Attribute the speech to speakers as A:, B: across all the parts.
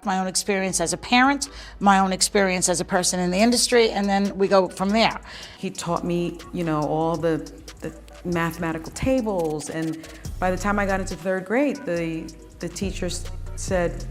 A: My own experience as a parent, my own experience as a person in the industry, and then we go from there.
B: He taught me, all the mathematical tables, and by the time I got into 3rd grade, the teachers said,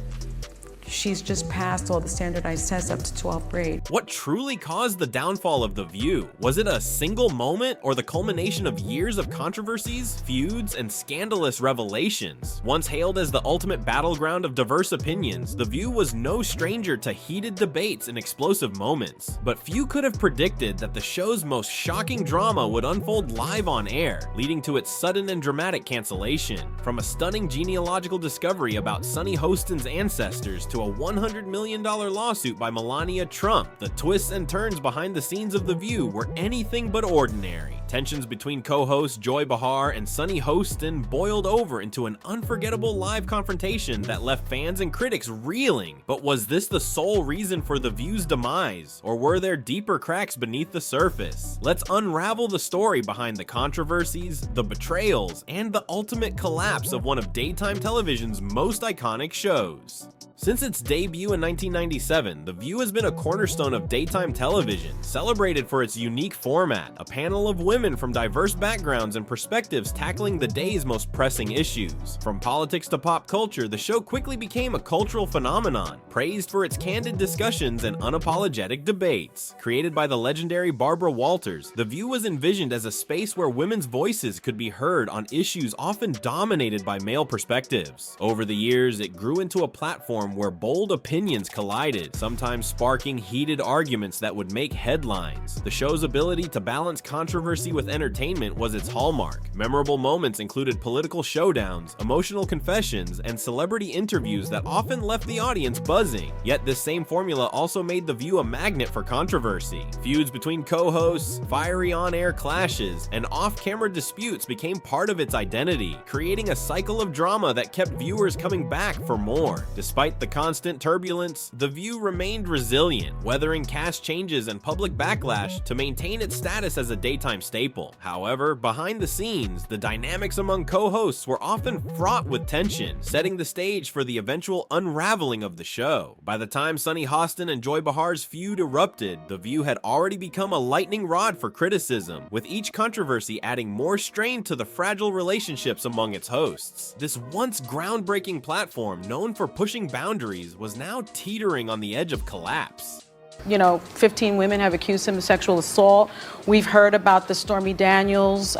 B: she's just passed all the standardized tests up to 12th grade.
C: What truly caused the downfall of The View? Was it a single moment or the culmination of years of controversies, feuds, and scandalous revelations? Once hailed as the ultimate battleground of diverse opinions, The View was no stranger to heated debates and explosive moments. But few could have predicted that the show's most shocking drama would unfold live on air, leading to its sudden and dramatic cancellation. From a stunning genealogical discovery about Sonny Hostin's ancestors to a $100 million lawsuit by Melania Trump, the twists and turns behind the scenes of The View were anything but ordinary. Tensions between co-hosts Joy Behar and Sonny Hostin boiled over into an unforgettable live confrontation that left fans and critics reeling. But was this the sole reason for The View's demise, or were there deeper cracks beneath the surface? Let's unravel the story behind the controversies, the betrayals, and the ultimate collapse of one of daytime television's most iconic shows. Since its debut in 1997, The View has been a cornerstone of daytime television, celebrated for its unique format, a panel of women from diverse backgrounds and perspectives tackling the day's most pressing issues. From politics to pop culture, the show quickly became a cultural phenomenon, praised for its candid discussions and unapologetic debates. Created by the legendary Barbara Walters, The View was envisioned as a space where women's voices could be heard on issues often dominated by male perspectives. Over the years, it grew into a platform where bold opinions collided, sometimes sparking heated arguments that would make headlines. The show's ability to balance controversy with entertainment was its hallmark. Memorable moments included political showdowns, emotional confessions, and celebrity interviews that often left the audience buzzing. Yet this same formula also made The View a magnet for controversy. Feuds between co-hosts, fiery on-air clashes, and off-camera disputes became part of its identity, creating a cycle of drama that kept viewers coming back for more. Despite the constant turbulence, The View remained resilient, weathering cast changes and public backlash to maintain its status as a daytime staple. However, behind the scenes, the dynamics among co-hosts were often fraught with tension, setting the stage for the eventual unraveling of the show. By the time Sonny Hostin and Joy Behar's feud erupted, The View had already become a lightning rod for criticism, with each controversy adding more strain to the fragile relationships among its hosts. This once groundbreaking platform, known for pushing boundaries, was now teetering on the edge of collapse.
D: 15 women have accused him of sexual assault. We've heard about the Stormy Daniels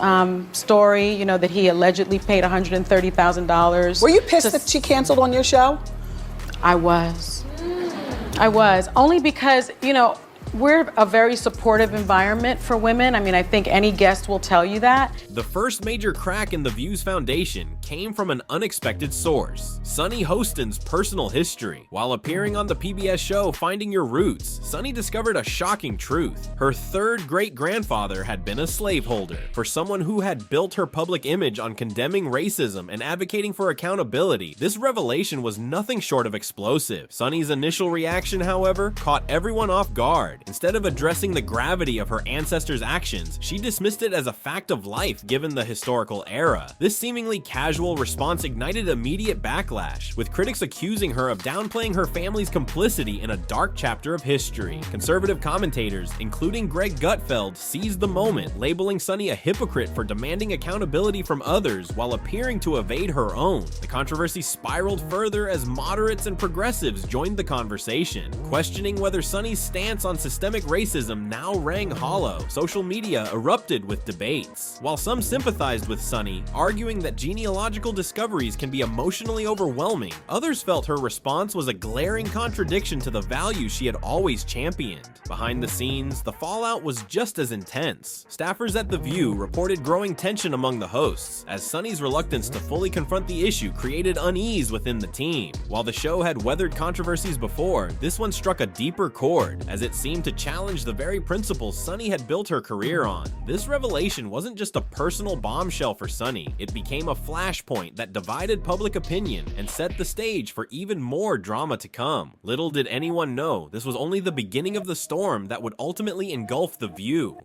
D: story, that he allegedly paid $130,000.
E: Were you pissed that she canceled on your show?
D: I was. Only because, we're a very supportive environment for women. I think any guest will tell you that.
C: The first major crack in The View's foundation came from an unexpected source: Sonny Hostin's personal history. While appearing on the PBS show Finding Your Roots, Sonny discovered a shocking truth. Her third great-grandfather had been a slaveholder. For someone who had built her public image on condemning racism and advocating for accountability, this revelation was nothing short of explosive. Sonny's initial reaction, however, caught everyone off guard. Instead of addressing the gravity of her ancestors' actions, she dismissed it as a fact of life given the historical era. This seemingly casual response ignited immediate backlash, with critics accusing her of downplaying her family's complicity in a dark chapter of history. Conservative commentators, including Greg Gutfeld, seized the moment, labeling Sonny a hypocrite for demanding accountability from others while appearing to evade her own. The controversy spiraled further as moderates and progressives joined the conversation, questioning whether Sonny's stance on systemic racism now rang hollow. Social media erupted with debates. While some sympathized with Sonny, arguing that genealogical discoveries can be emotionally overwhelming, others felt her response was a glaring contradiction to the values she had always championed. Behind the scenes, the fallout was just as intense. Staffers at The View reported growing tension among the hosts, as Sonny's reluctance to fully confront the issue created unease within the team. While the show had weathered controversies before, this one struck a deeper chord, as it seemed to challenge the very principles Sonny had built her career on. This revelation wasn't just a personal bombshell for Sonny, it became a flashpoint that divided public opinion and set the stage for even more drama to come. Little did anyone know, this was only the beginning of the storm that would ultimately engulf The View.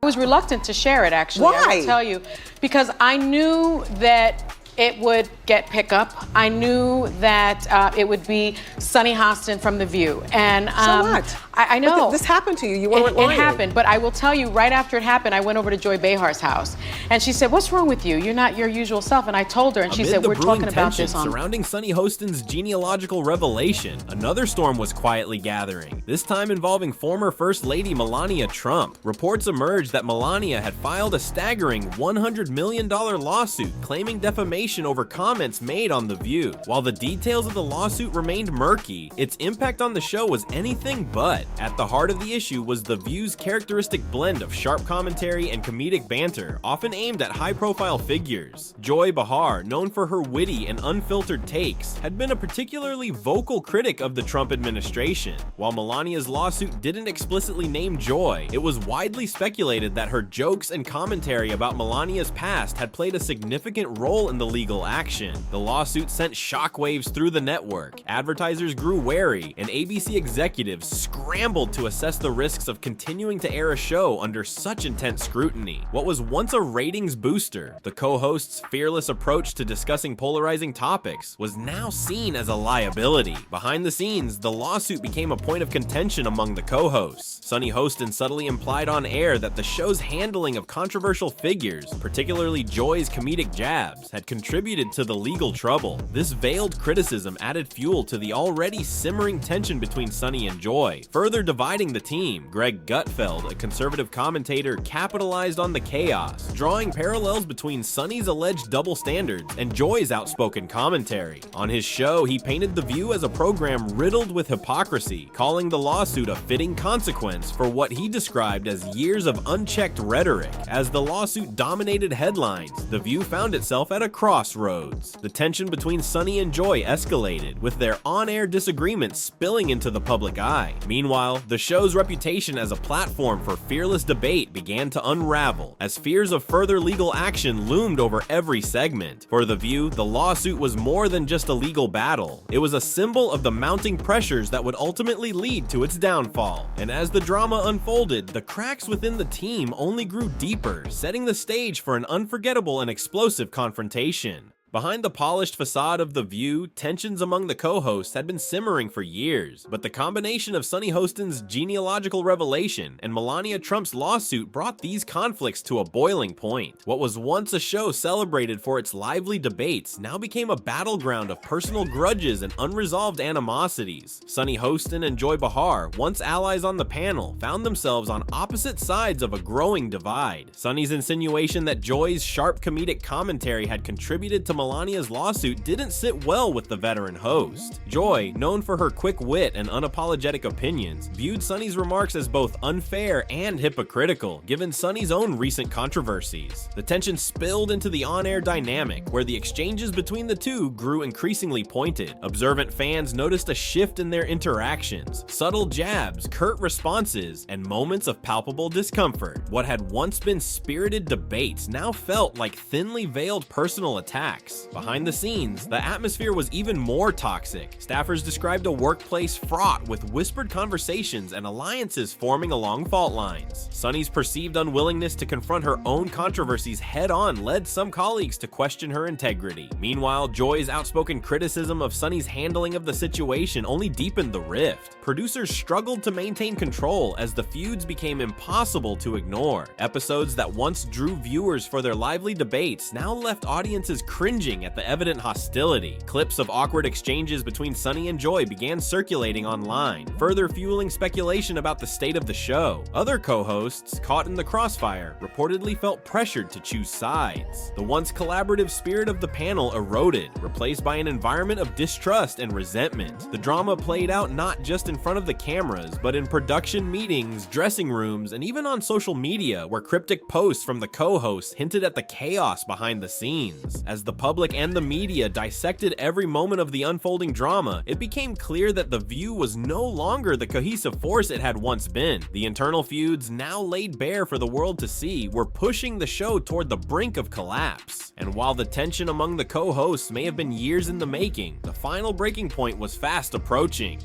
D: I was reluctant to share it, actually.
E: Why?
D: I will tell you, because I knew that it would get pickup. I knew that it would be Sonny Hostin from The View. And
E: So what?
D: I know.
E: But this happened to you. You weren't
D: It
E: lying.
D: happened, but I will tell you, right after it happened, I went over to Joy Behar's house. And she said, "What's wrong with you? You're not your usual self." And I told her, and she
C: Amid
D: said,
C: the
D: "We're
C: brewing
D: talking about
C: tension
D: this on..."
C: surrounding Sonny Hostin's genealogical revelation, another storm was quietly gathering, this time involving former First Lady Melania Trump. Reports emerged that Melania had filed a staggering $100 million lawsuit claiming defamation over comments made on The View. While the details of the lawsuit remained murky, its impact on the show was anything but. At the heart of the issue was The View's characteristic blend of sharp commentary and comedic banter, often aimed at high-profile figures. Joy Behar, known for her witty and unfiltered takes, had been a particularly vocal critic of the Trump administration. While Melania's lawsuit didn't explicitly name Joy, it was widely speculated that her jokes and commentary about Melania's past had played a significant role in the legal action. The lawsuit sent shockwaves through the network. Advertisers grew wary, and ABC executives scrambled to assess the risks of continuing to air a show under such intense scrutiny. What was once a ratings booster, the co-host's fearless approach to discussing polarizing topics, was now seen as a liability. Behind the scenes, the lawsuit became a point of contention among the co-hosts. Sonny Hostin subtly implied on air that the show's handling of controversial figures, particularly Joy's comedic jabs, had contributed to the legal trouble. This veiled criticism added fuel to the already simmering tension between Sonny and Joy. Further dividing the team, Greg Gutfeld, a conservative commentator, capitalized on the chaos, drawing parallels between Sonny's alleged double standards and Joy's outspoken commentary. On his show, he painted The View as a program riddled with hypocrisy, calling the lawsuit a fitting consequence for what he described as years of unchecked rhetoric. As the lawsuit dominated headlines, The View found itself at a crossroads. The tension between Sonny and Joy escalated, with their on-air disagreements spilling into the public eye. Meanwhile, the show's reputation as a platform for fearless debate began to unravel, as fears of further legal action loomed over every segment. For The View, the lawsuit was more than just a legal battle. It was a symbol of the mounting pressures that would ultimately lead to its downfall. And as the drama unfolded, the cracks within the team only grew deeper, setting the stage for an unforgettable and explosive confrontation. Behind the polished facade of The View, tensions among the co-hosts had been simmering for years, but the combination of Sonny Hostin's genealogical revelation and Melania Trump's lawsuit brought these conflicts to a boiling point. What was once a show celebrated for its lively debates now became a battleground of personal grudges and unresolved animosities. Sonny Hostin and Joy Behar, once allies on the panel, found themselves on opposite sides of a growing divide. Sonny's insinuation that Joy's sharp comedic commentary had contributed to Melania's lawsuit didn't sit well with the veteran host. Joy, known for her quick wit and unapologetic opinions, viewed Sonny's remarks as both unfair and hypocritical, given Sonny's own recent controversies. The tension spilled into the on-air dynamic, where the exchanges between the two grew increasingly pointed. Observant fans noticed a shift in their interactions, subtle jabs, curt responses, and moments of palpable discomfort. What had once been spirited debates now felt like thinly veiled personal attacks. Behind the scenes, the atmosphere was even more toxic. Staffers described a workplace fraught with whispered conversations and alliances forming along fault lines. Sonny's perceived unwillingness to confront her own controversies head-on led some colleagues to question her integrity. Meanwhile, Joy's outspoken criticism of Sonny's handling of the situation only deepened the rift. Producers struggled to maintain control as the feuds became impossible to ignore. Episodes that once drew viewers for their lively debates now left audiences cringing at the evident hostility. Clips of awkward exchanges between Sonny and Joy began circulating online, further fueling speculation about the state of the show. Other co-hosts, caught in the crossfire, reportedly felt pressured to choose sides. The once collaborative spirit of the panel eroded, replaced by an environment of distrust and resentment. The drama played out not just in front of the cameras, but in production meetings, dressing rooms, and even on social media, where cryptic posts from the co-hosts hinted at the chaos behind the scenes. As the public and the media dissected every moment of the unfolding drama, it became clear that The View was no longer the cohesive force it had once been. The internal feuds, now laid bare for the world to see, were pushing the show toward the brink of collapse. And while the tension among the co-hosts may have been years in the making, the final breaking point was fast approaching.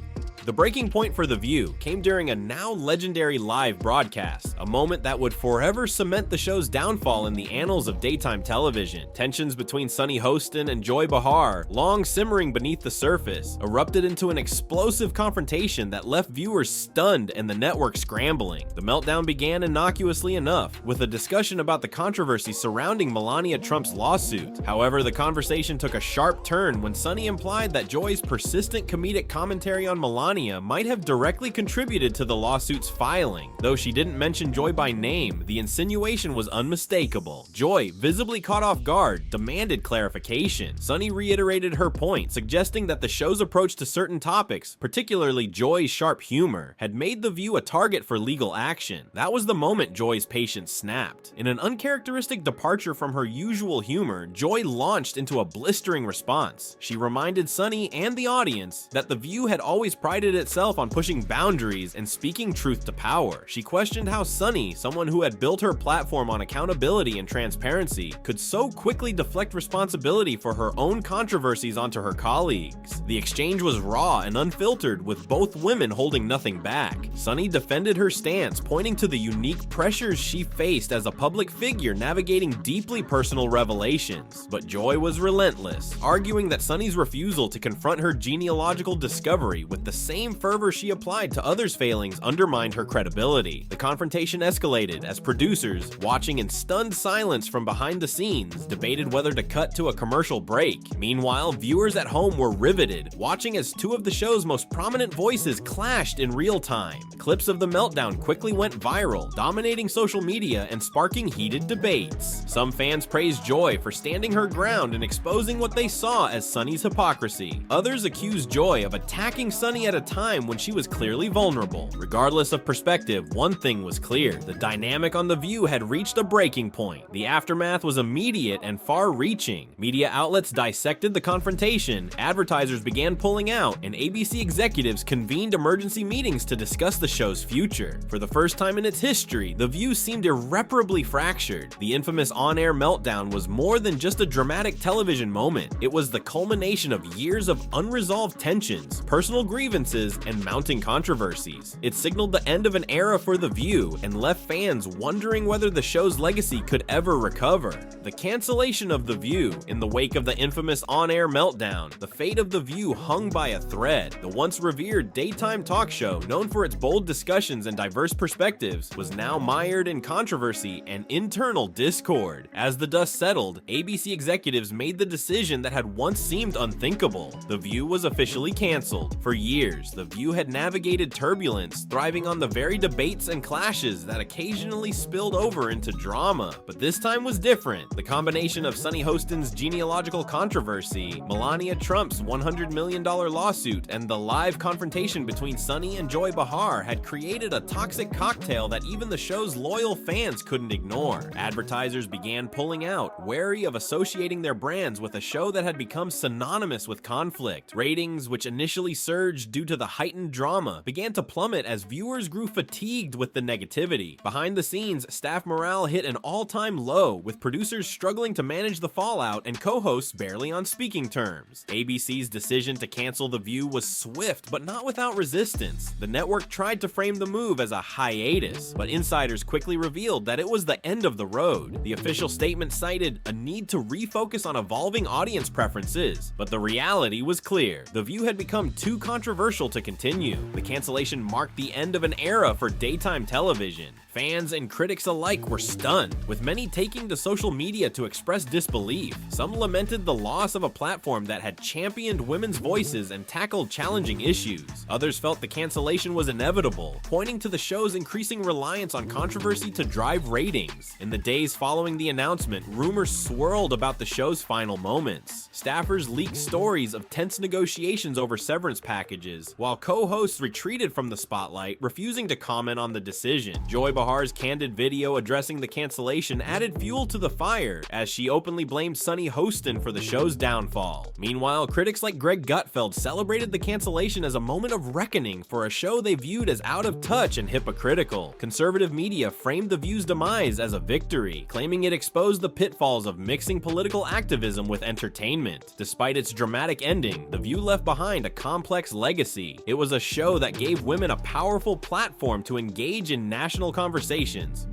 C: The breaking point for The View came during a now legendary live broadcast, a moment that would forever cement the show's downfall in the annals of daytime television. Tensions between Sonny Hostin and Joy Behar, long simmering beneath the surface, erupted into an explosive confrontation that left viewers stunned and the network scrambling. The meltdown began innocuously enough, with a discussion about the controversy surrounding Melania Trump's lawsuit. However, the conversation took a sharp turn when Sonny implied that Joy's persistent comedic commentary on Melania might have directly contributed to the lawsuit's filing. Though she didn't mention Joy by name, the insinuation was unmistakable. Joy, visibly caught off guard, demanded clarification. Sonny reiterated her point, suggesting that the show's approach to certain topics, particularly Joy's sharp humor, had made The View a target for legal action. That was the moment Joy's patience snapped. In an uncharacteristic departure from her usual humor, Joy launched into a blistering response. She reminded Sonny and the audience that The View had always prided itself on pushing boundaries and speaking truth to power. She questioned how Sonny, someone who had built her platform on accountability and transparency, could so quickly deflect responsibility for her own controversies onto her colleagues. The exchange was raw and unfiltered, with both women holding nothing back. Sonny defended her stance, pointing to the unique pressures she faced as a public figure navigating deeply personal revelations. But Joy was relentless, arguing that Sonny's refusal to confront her genealogical discovery with the same fervor she applied to others' failings undermined her credibility. The confrontation escalated as producers, watching in stunned silence from behind the scenes, debated whether to cut to a commercial break. Meanwhile, viewers at home were riveted, watching as two of the show's most prominent voices clashed in real time. Clips of the meltdown quickly went viral, dominating social media and sparking heated debates. Some fans praised Joy for standing her ground and exposing what they saw as Sonny's hypocrisy. Others accused Joy of attacking Sonny at a time when she was clearly vulnerable. Regardless of perspective, one thing was clear: the dynamic on The View had reached a breaking point. The aftermath was immediate and far-reaching. Media outlets dissected the confrontation, advertisers began pulling out, and ABC executives convened emergency meetings to discuss the show's future. For the first time in its history, The View seemed irreparably fractured. The infamous on-air meltdown was more than just a dramatic television moment. It was the culmination of years of unresolved tensions, personal grievances, and mounting controversies. It signaled the end of an era for The View and left fans wondering whether the show's legacy could ever recover. The cancellation of The View in the wake of the infamous on-air meltdown, the fate of The View hung by a thread. The once revered daytime talk show, known for its bold discussions and diverse perspectives, was now mired in controversy and internal discord. As the dust settled, ABC executives made the decision that had once seemed unthinkable. The View was officially canceled. For years, The View had navigated turbulence, thriving on the very debates and clashes that occasionally spilled over into drama. But this time was different. The combination of Sonny Hostin's genealogical controversy, Melania Trump's $100 million lawsuit, and the live confrontation between Sonny and Joy Behar had created a toxic cocktail that even the show's loyal fans couldn't ignore. Advertisers began pulling out, wary of associating their brands with a show that had become synonymous with conflict. Ratings, which initially surged due to the heightened drama, began to plummet as viewers grew fatigued with the negativity. Behind the scenes, staff morale hit an all-time low, with producers struggling to manage the fallout and co-hosts barely on speaking terms. ABC's decision to cancel The View was swift, but not without resistance. The network tried to frame the move as a hiatus, but insiders quickly revealed that it was the end of the road. The official statement cited a need to refocus on evolving audience preferences, but the reality was clear. The View had become too controversial to continue. The cancellation marked the end of an era for daytime television. Fans and critics alike were stunned, with many taking to social media to express disbelief. Some lamented the loss of a platform that had championed women's voices and tackled challenging issues. Others felt the cancellation was inevitable, pointing to the show's increasing reliance on controversy to drive ratings. In the days following the announcement, rumors swirled about the show's final moments. Staffers leaked stories of tense negotiations over severance packages, while co-hosts retreated from the spotlight, refusing to comment on the decision. Joy Behar Behar's candid video addressing the cancellation added fuel to the fire, as she openly blamed Sonny Hostin for the show's downfall. Meanwhile, critics like Greg Gutfeld celebrated the cancellation as a moment of reckoning for a show they viewed as out of touch and hypocritical. Conservative media framed The View's demise as a victory, claiming it exposed the pitfalls of mixing political activism with entertainment. Despite its dramatic ending, The View left behind a complex legacy. It was a show that gave women a powerful platform to engage in national conversations,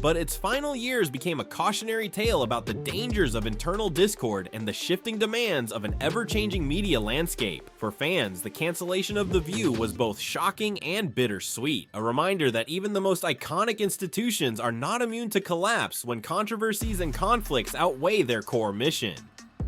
C: but its final years became a cautionary tale about the dangers of internal discord and the shifting demands of an ever-changing media landscape. For fans, the cancellation of The View was both shocking and bittersweet, a reminder that even the most iconic institutions are not immune to collapse when controversies and conflicts outweigh their core mission.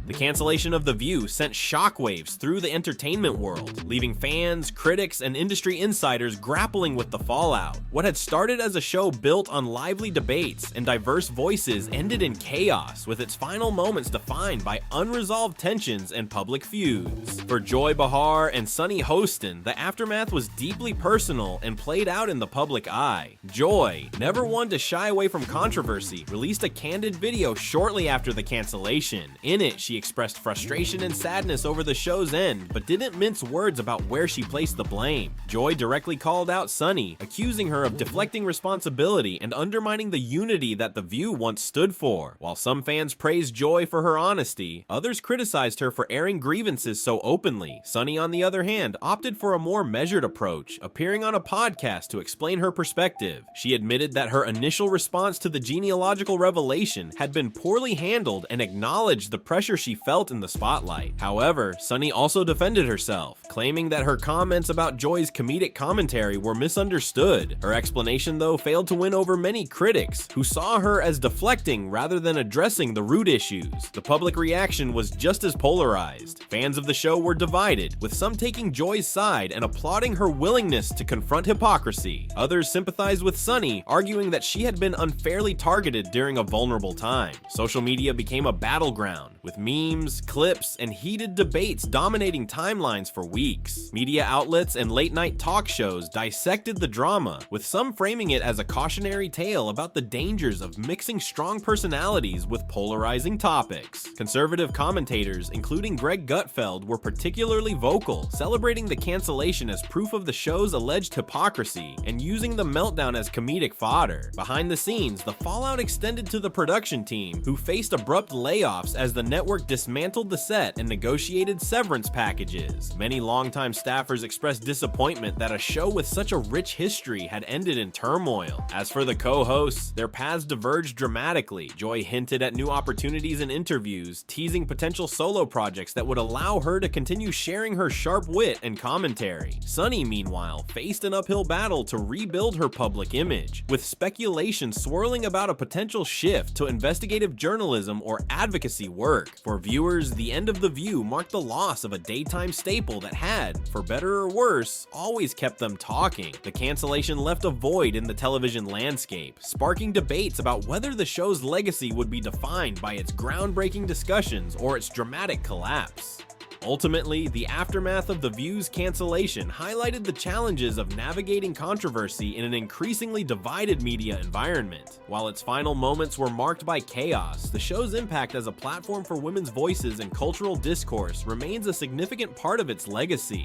C: The cancellation of The View sent shockwaves through the entertainment world, leaving fans, critics, and industry insiders grappling with the fallout. What had started as a show built on lively debates and diverse voices ended in chaos, with its final moments defined by unresolved tensions and public feuds. For Joy Behar and Sunny Hostin, the aftermath was deeply personal and played out in the public eye. Joy, never one to shy away from controversy, released a candid video shortly after the cancellation. In it, she expressed frustration and sadness over the show's end, but didn't mince words about where she placed the blame. Joy directly called out Sunny, accusing her of deflecting responsibility and undermining the unity that The View once stood for. While some fans praised Joy for her honesty, others criticized her for airing grievances so openly. Sunny, on the other hand, opted for a more measured approach, appearing on a podcast to explain her perspective. She admitted that her initial response to the genealogical revelation had been poorly handled and acknowledged the pressure she felt in the spotlight. However, Sunny also defended herself, claiming that her comments about Joy's comedic commentary were misunderstood. Her explanation, though, failed to win over many critics, who saw her as deflecting rather than addressing the root issues. The public reaction was just as polarized. Fans of the show were divided, with some taking Joy's side and applauding her willingness to confront hypocrisy. Others sympathized with Sunny, arguing that she had been unfairly targeted during a vulnerable time. Social media became a battleground, with memes, clips, and heated debates dominating timelines for weeks. Media outlets and late-night talk shows dissected the drama, with some framing it as a cautionary tale about the dangers of mixing strong personalities with polarizing topics. Conservative commentators, including Greg Gutfeld, were particularly vocal, celebrating the cancellation as proof of the show's alleged hypocrisy and using the meltdown as comedic fodder. Behind the scenes, the fallout extended to the production team, who faced abrupt layoffs as the network dismantled the set and negotiated severance packages. Many longtime staffers expressed disappointment that a show with such a rich history had ended in turmoil. As for the co-hosts, their paths diverged dramatically. Joy hinted at new opportunities in interviews, teasing potential solo projects that would allow her to continue sharing her sharp wit and commentary. Sunny, meanwhile, faced an uphill battle to rebuild her public image, with speculation swirling about a potential shift to investigative journalism or advocacy work. For viewers, the end of The View marked the loss of a daytime staple that had, for better or worse, always kept them talking. The cancellation left a void in the television landscape, sparking debates about whether the show's legacy would be defined by its groundbreaking discussions or its dramatic collapse. Ultimately, the aftermath of The View's cancellation highlighted the challenges of navigating controversy in an increasingly divided media environment. While its final moments were marked by chaos, the show's impact as a platform for women's voices and cultural discourse remains a significant part of its legacy.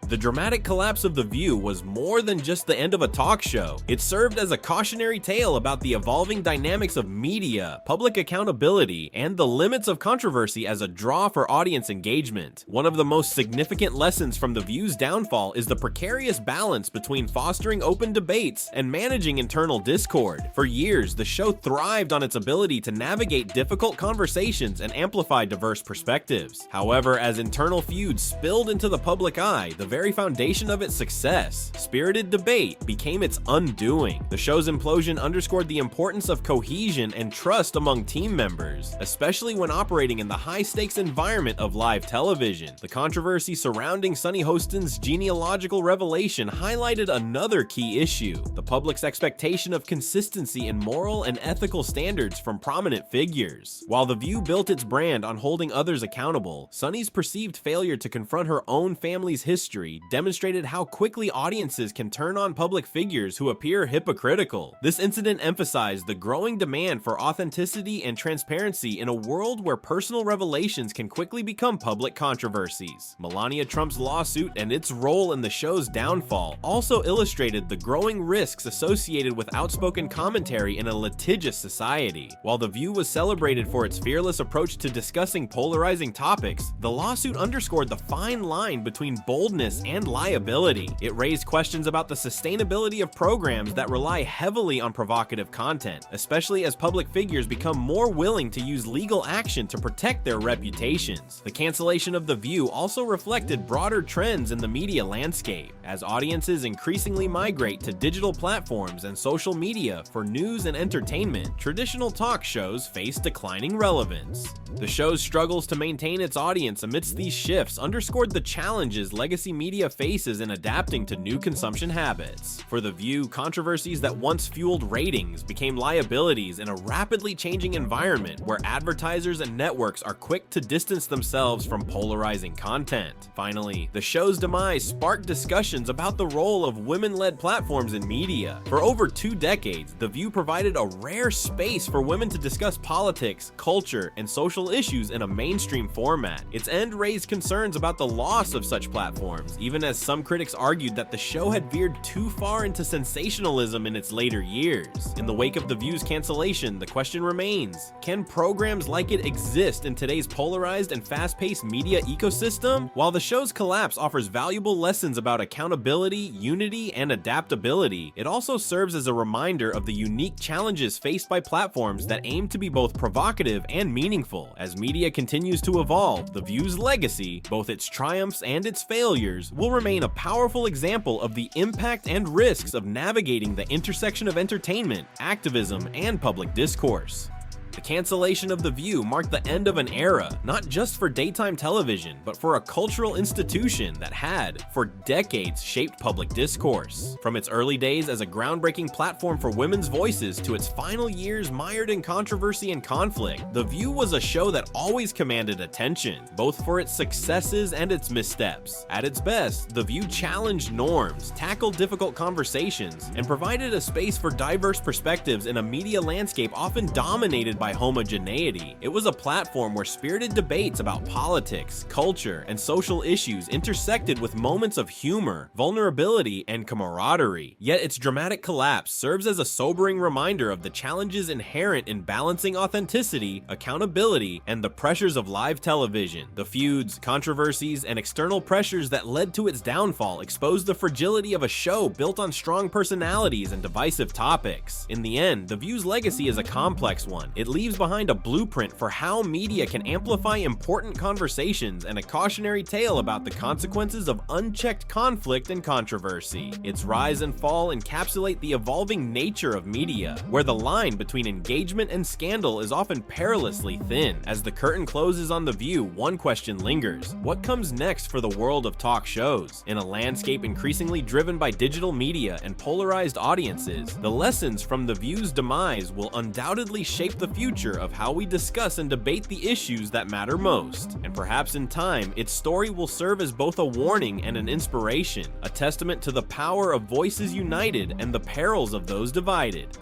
C: The dramatic collapse of The View was more than just the end of a talk show. It served as a cautionary tale about the evolving dynamics of media, public accountability, and the limits of controversy as a draw for audience engagement. One of the most significant lessons from The View's downfall is the precarious balance between fostering open debates and managing internal discord. For years, the show thrived on its ability to navigate difficult conversations and amplify diverse perspectives. However, as internal feuds spilled into the public eye, the very foundation of its success, spirited debate, became its undoing. The show's implosion underscored the importance of cohesion and trust among team members, especially when operating in the high-stakes environment of live television. The controversy surrounding Sonny Hostin's genealogical revelation highlighted another key issue: the public's expectation of consistency in moral and ethical standards from prominent figures. While The View built its brand on holding others accountable, Sonny's perceived failure to confront her own family's history history demonstrated how quickly audiences can turn on public figures who appear hypocritical. This incident emphasized the growing demand for authenticity and transparency in a world where personal revelations can quickly become public controversies. Melania Trump's lawsuit and its role in the show's downfall also illustrated the growing risks associated with outspoken commentary in a litigious society. While The View was celebrated for its fearless approach to discussing polarizing topics, the lawsuit underscored the fine line between boldness and liability. It raised questions about the sustainability of programs that rely heavily on provocative content, especially as public figures become more willing to use legal action to protect their reputations. The cancellation of The View also reflected broader trends in the media landscape. As audiences increasingly migrate to digital platforms and social media for news and entertainment, traditional talk shows face declining relevance. The show's struggles to maintain its audience amidst these shifts underscored the challenges legacy media faces in adapting to new consumption habits. For The View, controversies that once fueled ratings became liabilities in a rapidly changing environment where advertisers and networks are quick to distance themselves from polarizing content. Finally, the show's demise sparked discussions about the role of women-led platforms in media. For over 2 decades, The View provided a rare space for women to discuss politics, culture, and social issues in a mainstream format. Its end raised concerns about the loss of such platforms, even as some critics argued that the show had veered too far into sensationalism in its later years. In the wake of The View's cancellation, the question remains, can programs like it exist in today's polarized and fast-paced media ecosystem? While the show's collapse offers valuable lessons about accountability, unity, and adaptability, it also serves as a reminder of the unique challenges faced by platforms that aim to be both provocative and meaningful. As media continues to evolve, The View's legacy, both its triumphs and its failures, will remain a powerful example of the impact and risks of navigating the intersection of entertainment, activism, and public discourse. The cancellation of The View marked the end of an era, not just for daytime television, but for a cultural institution that had, for decades, shaped public discourse. From its early days as a groundbreaking platform for women's voices to its final years mired in controversy and conflict, The View was a show that always commanded attention, both for its successes and its missteps. At its best, The View challenged norms, tackled difficult conversations, and provided a space for diverse perspectives in a media landscape often dominated by homogeneity. It was a platform where spirited debates about politics, culture, and social issues intersected with moments of humor, vulnerability, and camaraderie. Yet its dramatic collapse serves as a sobering reminder of the challenges inherent in balancing authenticity, accountability, and the pressures of live television. The feuds, controversies, and external pressures that led to its downfall exposed the fragility of a show built on strong personalities and divisive topics. In the end, The View's legacy is a complex one. It leaves behind a blueprint for how media can amplify important conversations and a cautionary tale about the consequences of unchecked conflict and controversy. Its rise and fall encapsulate the evolving nature of media, where the line between engagement and scandal is often perilously thin. As the curtain closes on The View, one question lingers: what comes next for the world of talk shows? In a landscape increasingly driven by digital media and polarized audiences, the lessons from The View's demise will undoubtedly shape the future of how we discuss and debate the issues that matter most. And perhaps in time, its story will serve as both a warning and an inspiration, a testament to the power of voices united and the perils of those divided.